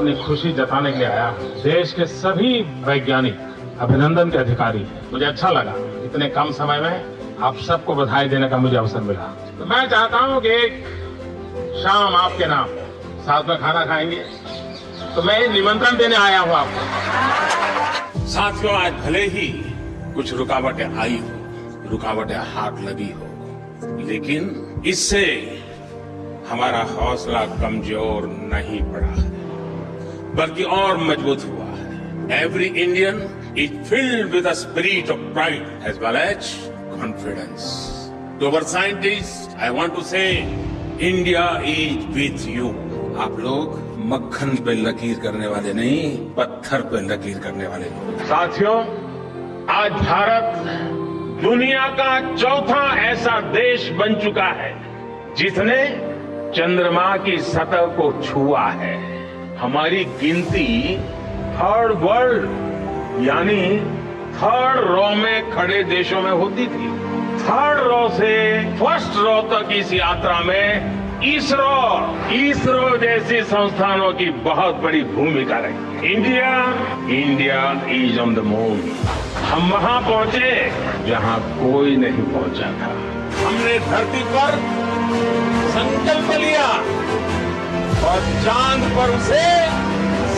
अपनी खुशी जताने के लिए आया हूं। देश के सभी वैज्ञानिक अभिनंदन के अधिकारी हैं। मुझे अच्छा लगा इतने कम समय में आप सबको बधाई देने का मुझे अवसर मिला। तो मैं चाहता हूं कि एक शाम आपके नाम साथ में खाना खाएंगे, तो मैं निमंत्रण देने आया हूं आपको। साथियों, आज भले ही कुछ रुकावटें आई हो, रुकावटें हाथ लगी हो, लेकिन इससे हमारा हौसला कमजोर नहीं पड़ा है, बल्कि और मजबूत हुआ है। Every Indian is filled with a spirit of pride as well as confidence. To our scientist I want to say India is with you. आप लोग मक्खन पे लकीर करने वाले नहीं, पत्थर पे लकीर करने वाले लोग। साथियों, आज भारत दुनिया का चौथा ऐसा देश बन चुका है जिसने चंद्रमा की सतह को छुआ है। हमारी गिनती थर्ड वर्ल्ड यानी थर्ड रो में खड़े देशों में होती थी। थर्ड रो से फर्स्ट रो तक इस यात्रा में इसरो जैसी संस्थानों की बहुत बड़ी भूमिका रही। India is on the moon. हम वहां पहुंचे जहां कोई नहीं पहुंचा था। हमने धरती पर संकल्प लिया और चांद पर उसे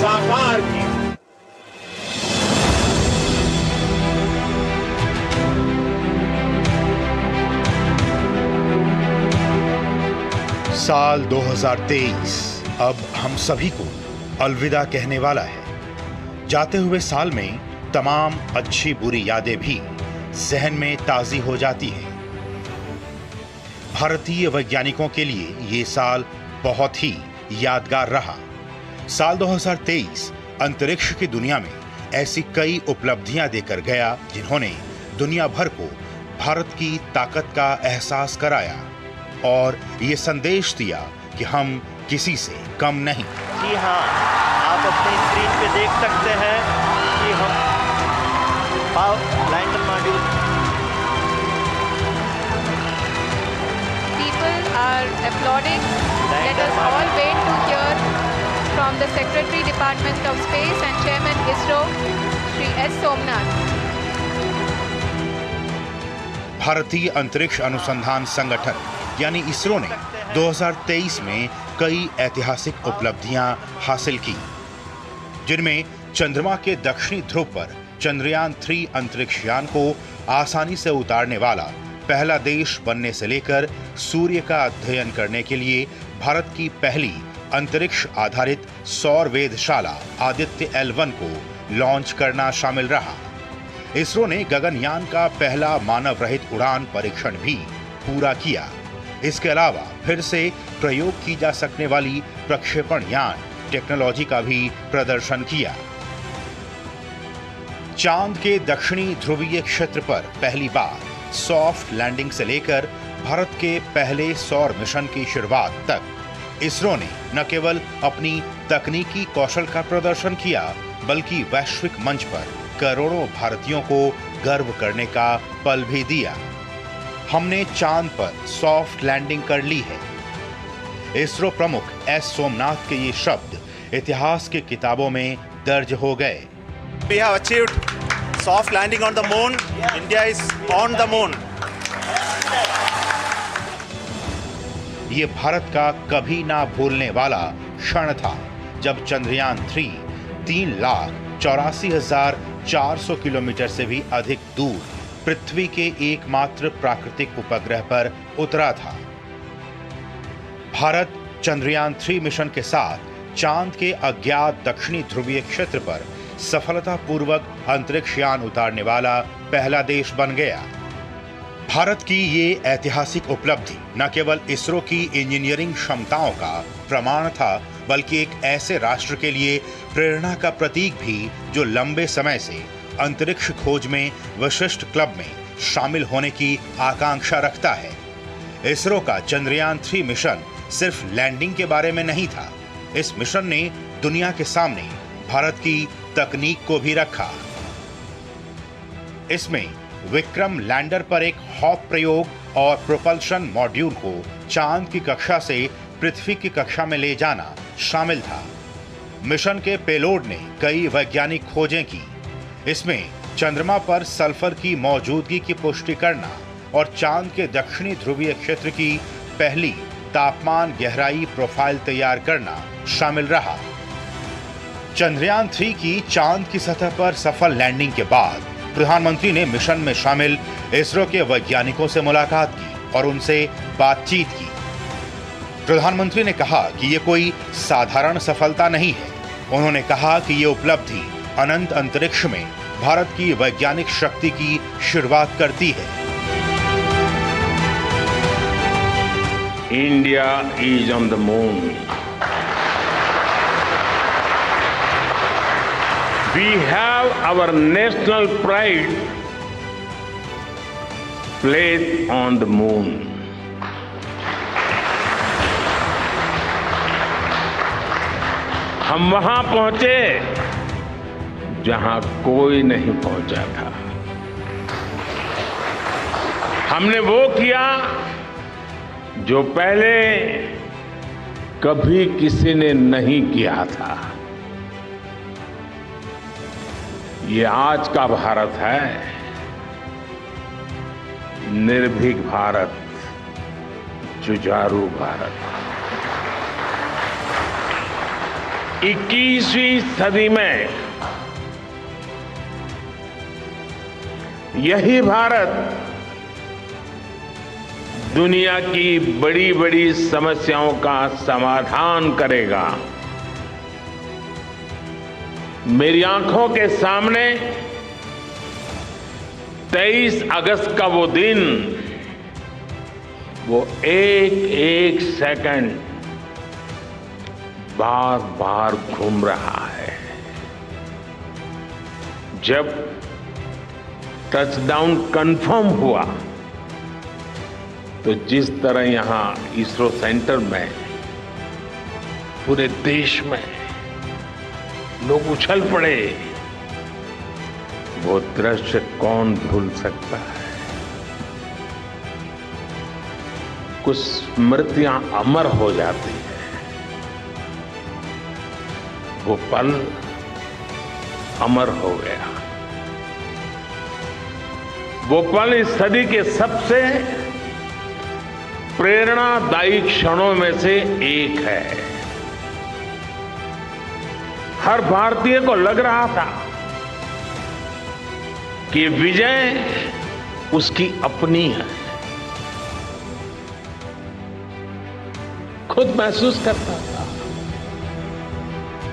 साकार किया। साल 2023 अब हम सभी को अलविदा कहने वाला है। जाते हुए साल में तमाम अच्छी बुरी यादें भी जहन में ताजी हो जाती हैं। भारतीय वैज्ञानिकों के लिए ये साल बहुत ही यादगार रहा। साल 2023 अंतरिक्ष की दुनिया में ऐसी कई उपलब्धियां देकर गया जिन्होंने दुनिया भर को भारत की ताकत का एहसास कराया और ये संदेश दिया कि हम किसी से कम नहीं। जी हाँ, आप अपनी स्क्रीन पे देख सकते हैं कि हम lander module. People are applauding. Let us all wait to hear from the Secretary Department of Space and Chairman ISRO, Shri S. Somnath. भारतीय अंतरिक्ष अनुसंधान संगठन यानी इसरो ने 2023 में कई ऐतिहासिक उपलब्धियां हासिल की, जिनमें चंद्रमा के दक्षिणी ध्रुव पर चंद्रयान 3 अंतरिक्ष यान को आसानी से उतारने वाला पहला देश बनने से लेकर सूर्य का अध्ययन करने के लिए भारत की पहली अंतरिक्ष आधारित सौर वेधशाला आदित्य L1 को लॉन्च करना शामिल रहा। इसरो ने गगनयान का पहला मानव रहित उड़ान परीक्षण भी पूरा किया। इसके अलावा फिर से प्रयोग की जा सकने वाली प्रक्षेपण यान टेक्नोलॉजी का भी प्रदर्शन किया। चांद के दक्षिणी ध्रुवीय क्षेत्र पर पहली बार सॉफ्ट लैंडिंग से लेकर भारत के पहले सौर मिशन की शुरुआत तक इसरो ने न केवल अपनी तकनीकी कौशल का प्रदर्शन किया, बल्कि वैश्विक मंच पर करोड़ों भारतीयों को गर्व करने का पल भी दिया। हमने चांद पर सॉफ्ट लैंडिंग कर ली है। इसरो प्रमुख एस सोमनाथ के ये शब्द इतिहास की किताबों में दर्ज हो गए। We have achieved soft landing on the moon. India is on the moon. ये भारत का कभी ना भूलने वाला क्षण था जब चंद्रयान 3 3,84,400 किलोमीटर से भी अधिक दूर पृथ्वी के एकमात्र प्राकृतिक उपग्रह पर उतरा था। भारत चंद्रयान 3 मिशन के साथ चांद के अज्ञात दक्षिणी ध्रुवीय क्षेत्र पर सफलतापूर्वक अंतरिक्ष यान उतारने वाला पहला देश बन गया। भारत की ये ऐतिहासिक उपलब्धि न केवल इसरो की इंजीनियरिंग क्षमताओं का प्रमाण था, बल्कि एक ऐसे राष्ट्र के लिए प्रेरणा का प्रतीक भी जो लंबे समय से अंतरिक्ष खोज में विशिष्ट क्लब में शामिल होने की आकांक्षा रखता है। इसरो का चंद्रयान 3 मिशन सिर्फ लैंडिंग के बारे में नहीं था। इस मिशन ने दुनिया के सामने भारत की तकनीक को भी रखा। इसमें विक्रम लैंडर पर एक हॉप प्रयोग और प्रोपल्शन मॉड्यूल को चांद की कक्षा से पृथ्वी की कक्षा में ले जाना शामिल था। मिशन के पेलोड ने कई वैज्ञानिक खोजें की। इसमें चंद्रमा पर सल्फर की मौजूदगी की पुष्टि करना और चांद के दक्षिणी ध्रुवीय क्षेत्र की पहली तापमान गहराई प्रोफाइल तैयार करना शामिल रहा। चंद्रयान 3 की चांद की सतह पर सफल लैंडिंग के बाद प्रधानमंत्री ने मिशन में शामिल इसरो के वैज्ञानिकों से मुलाकात की और उनसे बातचीत की। प्रधानमंत्री ने कहा कि ये कोई साधारण सफलता नहीं है। उन्होंने कहा कि ये उपलब्धि अनंत अंतरिक्ष में भारत की वैज्ञानिक शक्ति की शुरुआत करती है। India is on the moon. We have our national pride placed on the moon. हम वहां पहुंचे जहां कोई नहीं पहुंचा था। हमने वो किया जो पहले कभी किसी ने नहीं किया था। ये आज का भारत है, निर्भीक भारत, जुझारू भारत। 21वीं सदी में यही भारत दुनिया की बड़ी बड़ी समस्याओं का समाधान करेगा। मेरी आंखों के सामने 23 अगस्त का वो दिन, वो एक एक सेकंड बार बार घूम रहा है। जब टचडाउन कंफर्म हुआ तो जिस तरह यहां इसरो सेंटर में पूरे देश में लोग उछल पड़े, वो दृश्य कौन भूल सकता है। कुछ स्मृतियां अमर हो जाती हैं। वो पल अमर हो गया। वो पल इस सदी के सबसे प्रेरणादायी क्षणों में से एक है। हर भारतीय को लग रहा था कि विजय उसकी अपनी है। खुद महसूस करता था।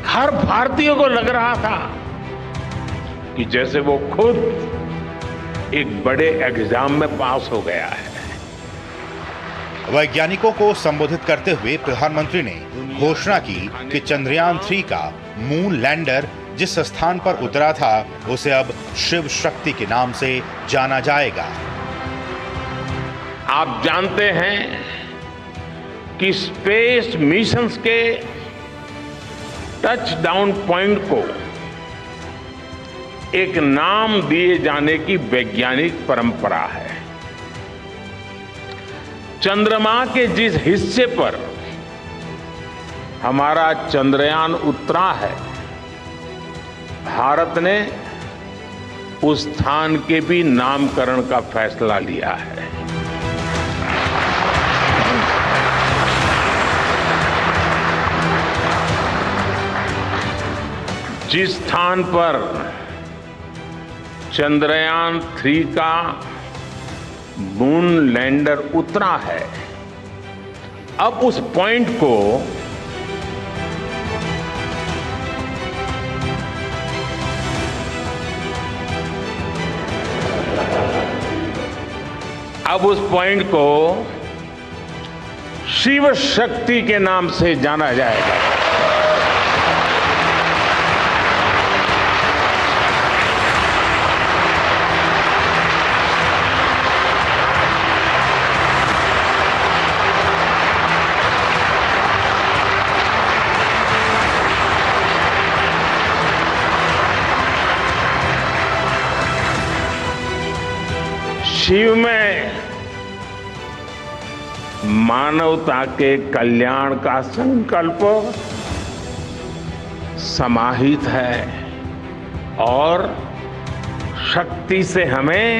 हर भारतीय को लग रहा था कि जैसे वो खुद एक बड़े एग्जाम में पास हो गया है। वैज्ञानिकों को संबोधित करते हुए प्रधानमंत्री ने घोषणा की कि चंद्रयान 3 का मून लैंडर जिस स्थान पर उतरा था उसे अब शिव शक्ति के नाम से जाना जाएगा। आप जानते हैं कि स्पेस मिशंस के टच डाउन पॉइंट को एक नाम दिए जाने की वैज्ञानिक परंपरा है। चंद्रमा के जिस हिस्से पर हमारा चंद्रयान उतरा है, भारत ने उस स्थान के भी नामकरण का फैसला लिया है। जिस स्थान पर चंद्रयान 3 का मून लैंडर उतरा है, अब उस पॉइंट को शिव शक्ति के नाम से जाना जाएगा। शिव में मानवता के कल्याण का संकल्प समाहित है और शक्ति से हमें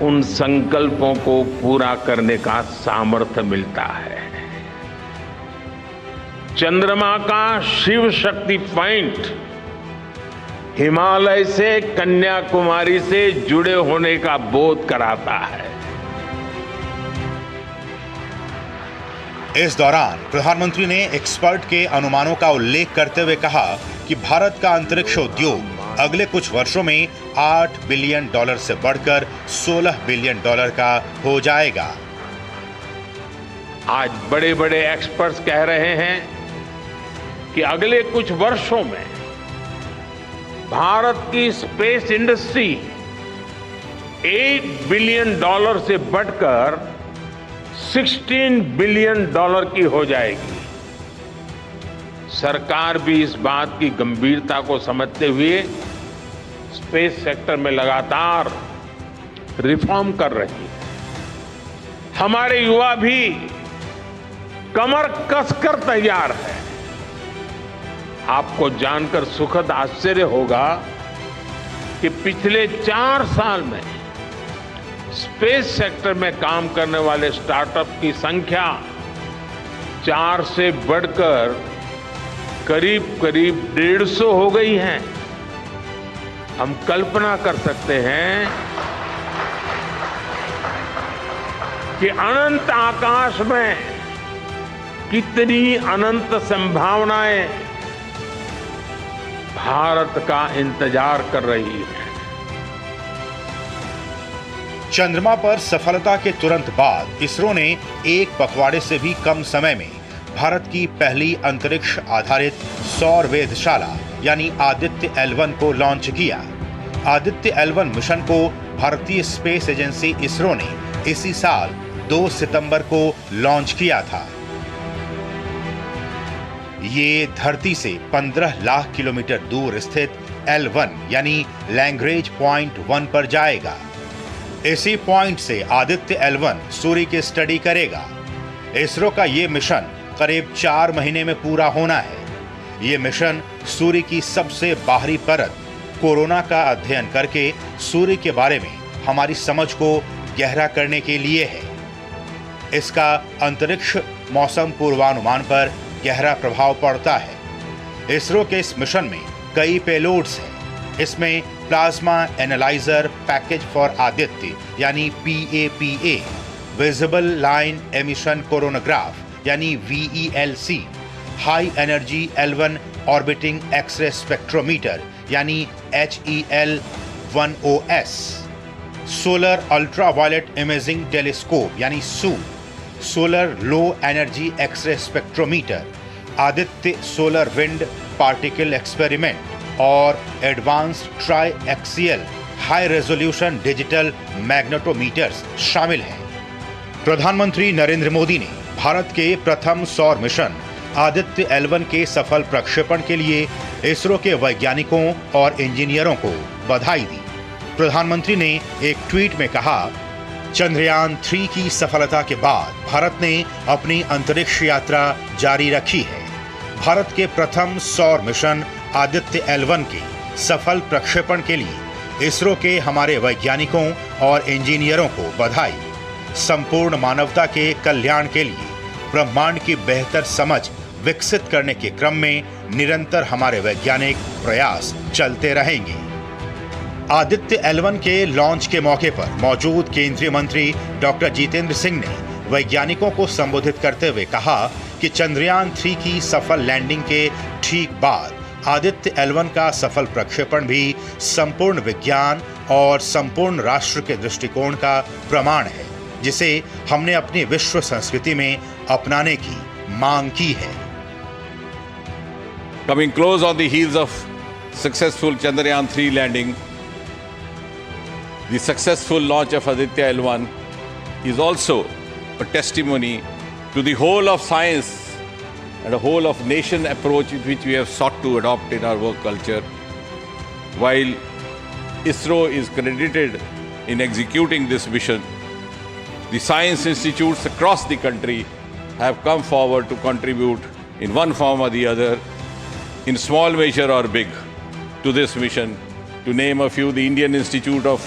उन संकल्पों को पूरा करने का सामर्थ्य मिलता है। चंद्रमा का शिव शक्ति पॉइंट हिमालय से कन्याकुमारी से जुड़े होने का बोध कराता है। इस दौरान प्रधानमंत्री ने एक्सपर्ट के अनुमानों का उल्लेख करते हुए कहा कि भारत का अंतरिक्ष उद्योग अगले कुछ वर्षों में $8 बिलियन से बढ़कर $16 बिलियन का हो जाएगा। आज बड़े बड़े एक्सपर्ट्स कह रहे हैं कि अगले कुछ वर्षों में भारत की स्पेस इंडस्ट्री $8 बिलियन से बढ़कर $16 बिलियन की हो जाएगी। सरकार भी इस बात की गंभीरता को समझते हुए स्पेस सेक्टर में लगातार रिफॉर्म कर रही है। हमारे युवा भी कमर कसकर तैयार है। आपको जानकर सुखद आश्चर्य होगा कि पिछले 4 साल में स्पेस सेक्टर में काम करने वाले स्टार्टअप की संख्या 4 से बढ़कर करीब 150 हो गई है। हम कल्पना कर सकते हैं कि अनंत आकाश में कितनी अनंत संभावनाएं भारत का इंतजार कर रही है। चंद्रमा पर सफलता के तुरंत बाद इसरो ने एक पखवाड़े से भी कम समय में भारत की पहली अंतरिक्ष आधारित सौर वेधशाला यानी आदित्य L1 को लॉन्च किया। आदित्य L1 मिशन को भारतीय स्पेस एजेंसी इसरो ने इसी साल 2 सितंबर को लॉन्च किया था। ये धरती से 15 लाख किलोमीटर दूर स्थित L1 यानी लैग्रेंज पॉइंट 1 पर जाएगा। इसी पॉइंट से आदित्य L1 सूर्य की स्टडी करेगा। इसरो का ये मिशन करीब 4 महीने में पूरा होना है। ये मिशन सूर्य की सबसे बाहरी परत कोरोना का अध्ययन करके सूर्य के बारे में हमारी समझ को गहरा करने के लिए है। इसका अंतरिक्ष मौसम पूर्वानुमान पर गहरा प्रभाव पड़ता है। इसरो के इस मिशन में कई पेलोड्स हैं। इसमें plasma analyser package for Aditya यानी PAPA, visible line emission coronagraph यानी VELC, high energy L1 orbiting X-ray spectrometer यानी HEL-1OS, solar ultraviolet imaging telescope यानी SU, solar low energy X-ray spectrometer, Aditya solar wind particle experiment और advanced triaxial high resolution digital magnetometers शामिल हैं। प्रधानमंत्री नरेंद्र मोदी ने भारत के प्रथम सौर मिशन आदित्य L1 के सफल प्रक्षेपण के लिए इसरो के वैज्ञानिकों और इंजीनियरों को बधाई दी। प्रधानमंत्री ने एक ट्वीट में कहा, चंद्रयान 3 की सफलता के बाद भारत ने अपनी अंतरिक्ष यात्रा जारी रखी है। भारत के प्रथम सौर मिशन आदित्य L1 के सफल प्रक्षेपण के लिए इसरो के हमारे वैज्ञानिकों और इंजीनियरों को बधाई। संपूर्ण मानवता के कल्याण के लिए ब्रह्मांड की बेहतर समझ विकसित करने के क्रम में निरंतर हमारे वैज्ञानिक प्रयास चलते रहेंगे। आदित्य L1 के लॉन्च के मौके पर मौजूद केंद्रीय मंत्री डॉक्टर जितेंद्र सिंह ने वैज्ञानिकों को संबोधित करते हुए कहा कि चंद्रयान 3 की सफल लैंडिंग के ठीक बाद आदित्य L1 का सफल प्रक्षेपण भी संपूर्ण विज्ञान और संपूर्ण राष्ट्र के दृष्टिकोण का प्रमाण है, जिसे हमने अपनी विश्व संस्कृति में अपनाने की मांग की है। Coming close on the heels of successful Chandrayaan 3 landing, the successful launch of Aditya L1 is also a testimony to the whole of science and a whole of nation approach which we have sought to adopt in our work culture. While ISRO is credited in executing this mission, the science institutes across the country have come forward to contribute in one form or the other in small measure or big, to this mission. To name a few, the Indian Institute of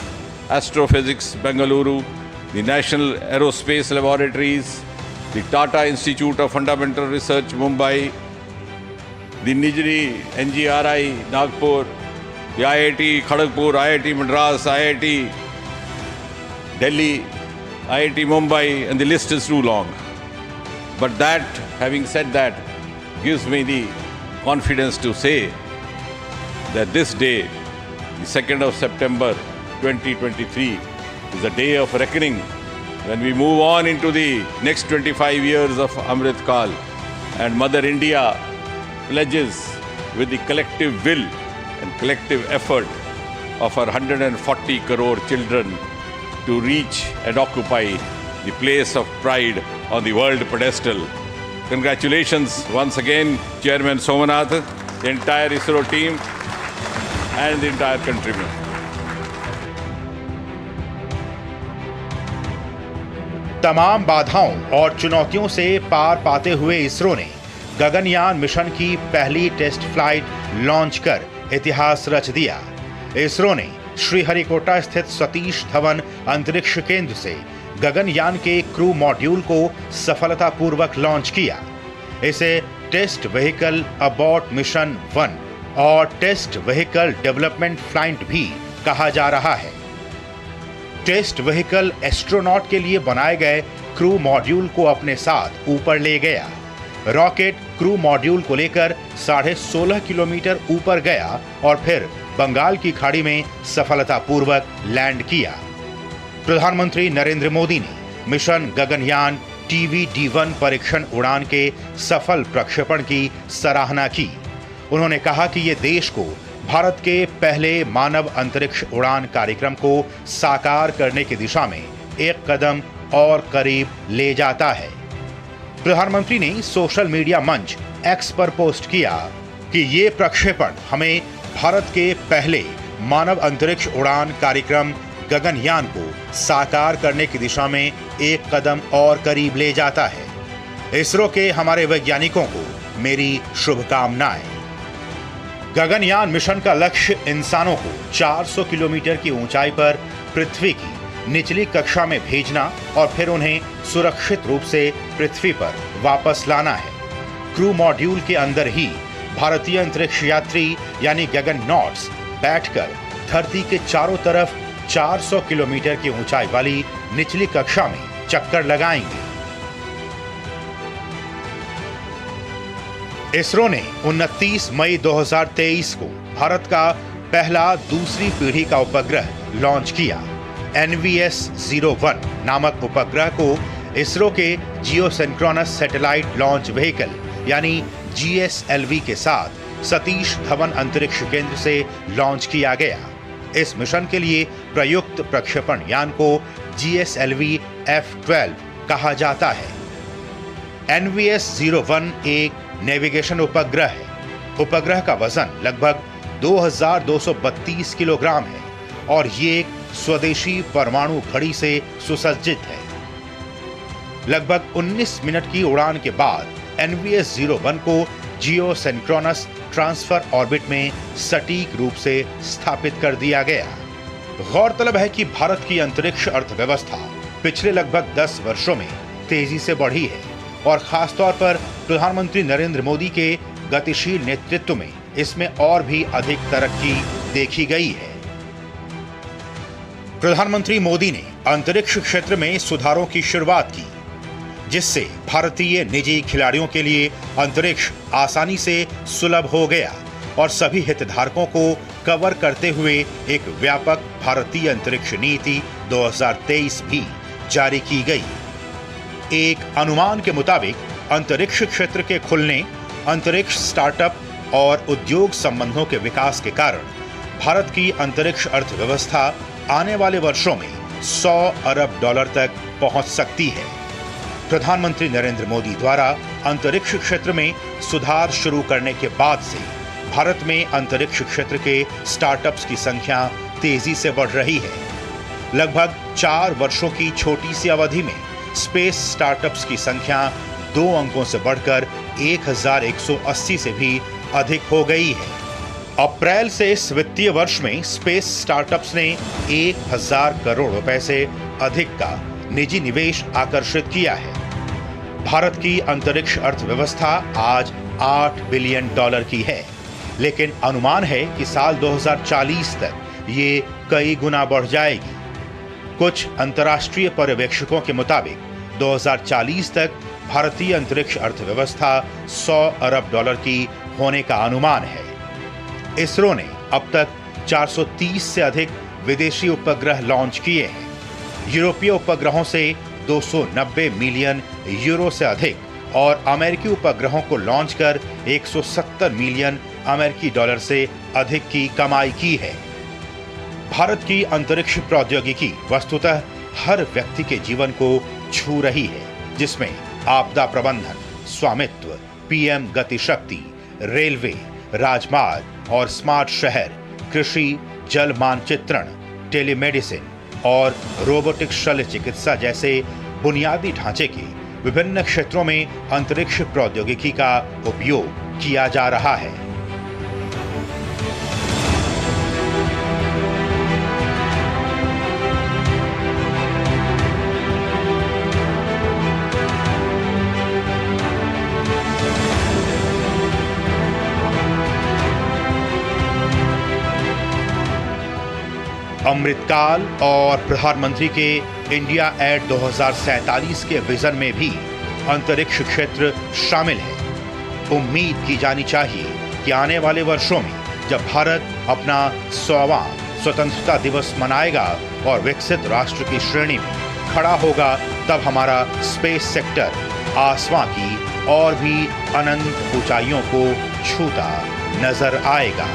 Astrophysics, Bengaluru, the National Aerospace Laboratories, the Tata Institute of Fundamental Research, Mumbai, the Nijri NGRI, Nagpur, the IIT Kharagpur, IIT Madras, IIT Delhi, IIT Mumbai, and the list is too long. But that, having said that, gives me the confidence to say that this day, the 2nd of September 2023, is a day of reckoning when we move on into the next 25 years of Amrit Kal, and Mother India pledges with the collective will and collective effort of our 140 crore children to reach and occupy the place of pride on the world pedestal. Congratulations once again, Chairman Somanath, the entire ISRO team and the entire countrymen. तमाम बाधाओं और चुनौतियों से पार पाते हुए इसरो ने Gaganyaan mission की पहली टेस्ट फ्लाइट लॉन्च कर इतिहास रच दिया। इसरो ने श्रीहरिकोटा स्थित सतीश धवन अंतरिक्ष केंद्र से गगनयान के क्रू मॉड्यूल को सफलतापूर्वक लॉन्च किया। इसे टेस्ट व्हीकल अबॉर्ट मिशन 1 और टेस्ट व्हीकल डेवलपमेंट फ्लाइट भी कहा जा रहा है। टेस्ट व्हीकल एस्ट्रोनॉट के लिए बनाए गए क्रू मॉड्यूल को अपने साथ ऊपर ले गया। रॉकेट क्रू मॉड्यूल को लेकर 16.5 किलोमीटर ऊपर गया और फिर बंगाल की खाड़ी में सफलतापूर्वक लैंड किया। प्रधानमंत्री नरेंद्र मोदी ने मिशन गगनयान TVD-1 परीक्षण उड़ान के सफल प्रक्षेपण की सराहना की। उन्होंने कहा कि ये देश को भारत के पहले मानव अंतरिक्ष उड़ान कार्यक्रम को साकार करने की दिशा में एक कदम और करीब ले जाता है। प्रधानमंत्री ने सोशल मीडिया मंच X पर पोस्ट किया कि ये प्रक्षेपण हमें भारत के पहले मानव अंतरिक्ष उड़ान कार्यक्रम गगनयान को साकार करने की दिशा में एक कदम और करीब ले जाता है। इसरो के हमारे वैज्ञानिकों को मेरी शुभकामनाएं। गगनयान मिशन का लक्ष्य इंसानों को 400 किलोमीटर की ऊंचाई पर पृथ्वी की निचली कक्षा में भेजना और फिर उन्हें सुरक्षित रूप से पृथ्वी पर वापस लाना है। क्रू मॉड्यूल के अंदर ही भारतीय अंतरिक्ष यात्री यानी गगननॉट्स बैठकर धरती के चारों तरफ 400 किलोमीटर की ऊंचाई वाली निचली कक्षा में चक्कर लगाएंगे। इसरो ने 29 मई 2023 को भारत का पहला दूसरी पीढ़ी का उपग्रह लॉन्च किया। NVS-01 नामक उपग्रह को इसरो के जियोसिंक्रोनस सैटेलाइट लॉन्च व्हीकल यानी GSLV के साथ सतीश धवन अंतरिक्ष केंद्र से लॉन्च किया गया। इस मिशन के लिए प्रयुक्त प्रक्षेपण यान को GSLV F-12 कहा जाता है। NVS-01 एक नेविगेशन उपग्रह है। उपग्रह का वजन लगभग 2232 किलोग्राम है और ये एक स्वदेशी परमाणु घड़ी से सुसज्जित है। लगभग 19 मिनट की उड़ान के बाद NVS-01 को जियोसिंक्रोनस ट्रांसफर ऑर्बिट में सटीक रूप से स्थापित कर दिया गया। गौरतलब है कि भारत की अंतरिक्ष अर्थव्यवस्था पिछले लगभग 10 वर्षों में तेजी से बढ़ी है और खासतौर पर प्रधानमंत्री नरेंद्र मोदी के गतिशील नेतृत्व में इसमें और भी अधिक तरक्की देखी गई है। प्रधानमंत्री मोदी ने अंतरिक्ष क्षेत्र में सुधारों की शुरुआत की, जिससे भारतीय निजी खिलाड़ियों के लिए अंतरिक्ष आसानी से सुलभ हो गया और सभी हितधारकों को कवर करते हुए एक व्यापक भारतीय अंतरिक्ष नीति 2023 भी जारी की गई। एक अनुमान के मुताबिक अंतरिक्ष क्षेत्र के खुलने, अंतरिक्ष स्टार्टअप और उद्योग संबंधों के विकास के कारण भारत की अंतरिक्ष अर्थव्यवस्था आने वाले वर्षों में $100 अरब तक पहुंच सकती है। प्रधानमंत्री नरेंद्र मोदी द्वारा अंतरिक्ष क्षेत्र में सुधार शुरू करने के बाद से भारत में अंतरिक्ष क्षेत्र के स्टार्टअप्स की संख्या तेजी से बढ़ रही है। लगभग 4 वर्षों की छोटी सी अवधि में स्पेस स्टार्टअप्स की संख्या 2 अंकों से बढ़कर 1180 से भी अधिक हो गई है। अप्रैल से इस वित्तीय वर्ष में स्पेस स्टार्टअप्स ने 1000 करोड़ रुपए से अधिक का निजी निवेश आकर्षित किया है। भारत की अंतरिक्ष अर्थव्यवस्था आज $8 बिलियन की है, लेकिन अनुमान है कि साल 2040 तक ये कई गुना बढ़ जाएगी। कुछ अंतर्राष्ट्रीय पर्यवेक्षकों के मुताबिक 2040 तक भारतीय अंतरिक्ष अर्थव्यवस्था $100 अरब की होने का अनुमान है। इसरो ने अब तक 430 से अधिक विदेशी उपग्रह लॉन्च किए हैं। यूरोपीय उपग्रहों से 290 मिलियन यूरो से अधिक और अमेरिकी उपग्रहों को लॉन्च कर 170 मिलियन अमेरिकी डॉलर से अधिक की कमाई की है। भारत की अंतरिक्ष प्रौद्योगिकी वस्तुतः हर व्यक्ति के जीवन को छू रही है, जिसमें आपदा प्रबंधन, स्वामित्व, पीएम गति शक्ति, रेलवे, राजमार्ग और स्मार्ट शहर, कृषि, जल मानचित्रण, टेलीमेडिसिन और रोबोटिक शल्य चिकित्सा जैसे बुनियादी ढांचे के विभिन्न क्षेत्रों में अंतरिक्ष प्रौद्योगिकी का उपयोग किया जा रहा है। अमृतकाल और प्रधानमंत्री के इंडिया एट 2047 के विजन में भी अंतरिक्ष क्षेत्र शामिल है। उम्मीद की जानी चाहिए कि आने वाले वर्षों में जब भारत अपना 100वां स्वतंत्रता दिवस मनाएगा और विकसित राष्ट्र की श्रेणी में खड़ा होगा, तब हमारा स्पेस सेक्टर आसमां की और भी अनंत ऊंचाइयों को छूता नजर आएगा।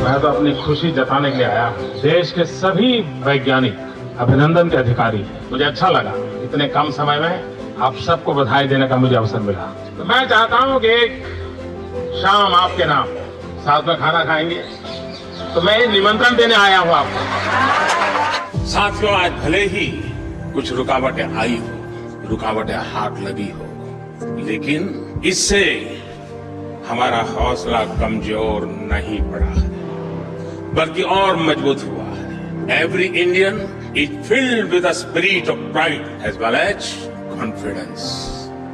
मैं तो अपनी खुशी जताने के लिए आया। देश के सभी वैज्ञानिक अभिनंदन के अधिकारी हैं। मुझे अच्छा लगा इतने कम समय में आप सबको बधाई देने का मुझे अवसर मिला। तो मैं चाहता हूं कि एक शाम आपके नाम साथ में खाना खाएंगे, तो मैं निमंत्रण देने आया हूं आपको। साथियों, आज भले ही कुछ रुकावटें आई हो, रुकावटें हाथ लगी हो, लेकिन इससे हमारा हौसला कमजोर नहीं पड़ा है, बल्कि और मजबूत हुआ है। Every Indian is filled with a spirit of pride as well as confidence.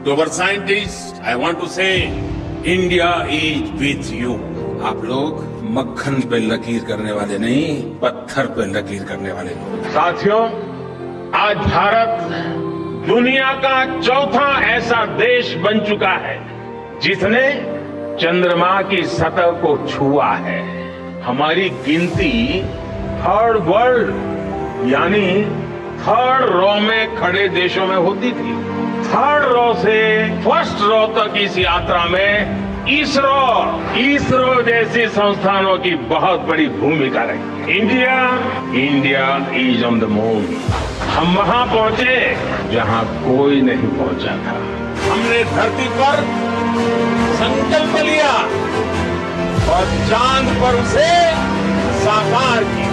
To our scientists, I want to say, India is with you. आप लोग मक्खन पे लकीर करने वाले नहीं, पत्थर पे लकीर करने वाले लोग। साथियों, आज भारत दुनिया का चौथा ऐसा देश बन चुका है जिसने चंद्रमा की सतह को छुआ है। हमारी गिनती थर्ड वर्ल्ड यानी थर्ड रो में खड़े देशों में होती थी। थर्ड रो से फर्स्ट रो तक इस यात्रा में इसरो जैसी संस्थानों की बहुत बड़ी भूमिका रही। India is on the moon. हम वहां पहुंचे जहां कोई नहीं पहुंचा था। हमने धरती पर संकल्प लिया और चांद पर उसे साकार किया।